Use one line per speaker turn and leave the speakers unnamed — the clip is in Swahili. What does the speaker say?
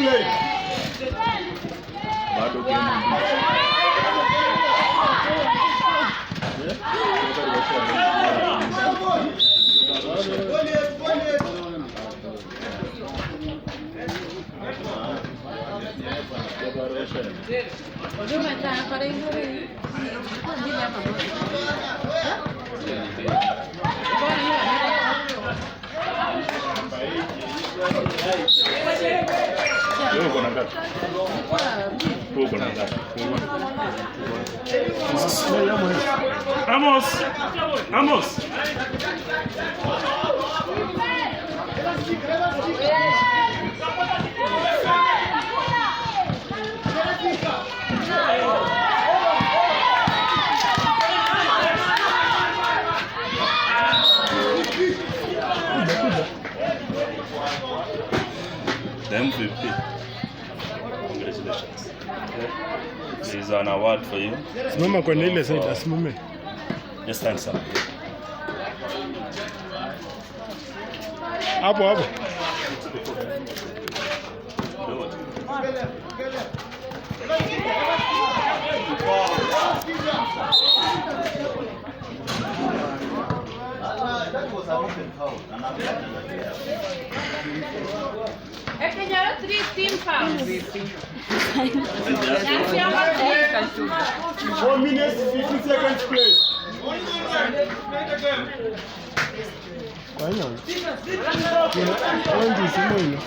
play.
Bado game.
Vamos, vamos.
The MVP. Congratulations. There is an award for you.
Simama kwa ile side, asimame.
Just stand up.
Hapo hapo.
É que já era triste, fam.
4 minutes, 50 seconds play. Fine. Kuna 20 simo ile.